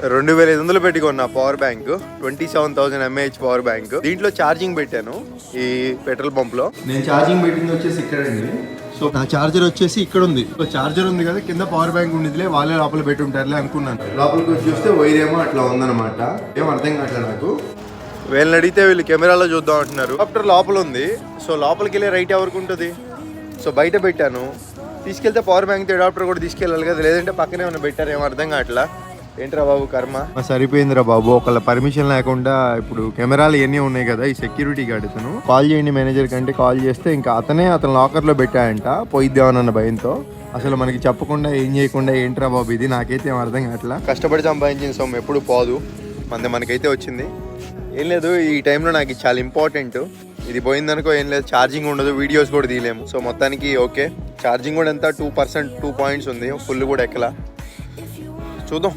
2500 పెట్టుకున్నా power bank. 27,000 mAh power bank. దీంట్లో charging పెట్టాను ఈ పెట్రోల్ పంప్ లో. నేను ఛార్జింగ్ పెట్టింది వచ్చేసి ఇక్కడండి. సో నా చార్జర్ వచ్చేసి ఇక్కడ ఉంది. సో చార్జర్ ఉంది కదా, కింద పవర్ బ్యాంక్ ఉండేదిలే, వాళ్ళే లోపల పెట్టి ఉంటారులే అనుకున్నాను. లోపలికి వచ్చి చూస్తే వైర్ ఏమో అట్లా ఉందన్నమాట. ఏం అర్థం కావట్లేదు నాకు. వీళ్ళని అడిగితే వీళ్ళు కెమెరాలో చూద్దాం అంటున్నారు. అడాప్టర్ లోపల ఉంది. సో లోపలికి వెళ్ళే రైట్ ఎవరికి ఉంటుంది. సో బయట పెట్టాను. తీసుకెళ్తే పవర్ బ్యాంక్ అడాప్టర్ కూడా తీసుకెళ్ళాలి కదా, లేదంటే పక్కనే ఉన్న పెట్టారు. ఏం అర్థం కావట్లా. ఏంట్రా బాబు కర్మ. సరిపోయిందిరా బాబు. ఒకళ్ళ పర్మిషన్ లేకుండా ఇప్పుడు కెమెరాలు ఇవన్నీ ఉన్నాయి కదా, ఈ సెక్యూరిటీ గార్డ్ ఇతను కాల్ చేయండి మేనేజర్ కంటే కాల్ చేస్తే ఇంకా అతను లాకర్లో పెట్టాడంట పోయిద్దామన్న భయంతో. అసలు మనకి చెప్పకుండా ఏం చేయకుండా ఏంట్రా బాబు ఇది, నాకైతే ఏం అర్థం కావట్లా. కష్టపడి సంపాదించిన సొమ్ము ఎప్పుడు పోదు, మనకైతే వచ్చింది. ఏం లేదు, ఈ టైంలో నాకు ఇది చాలా ఇంపార్టెంట్. ఇది పోయిందనుకో ఏం లేదు, ఛార్జింగ్ ఉండదు, వీడియోస్ కూడా తీయలేము. సో మొత్తానికి ఓకే. ఛార్జింగ్ కూడా ఎంత 2% 2 పాయింట్స్ ఉంది, ఫుల్ కూడా ఎక్కలా. చూద్దాం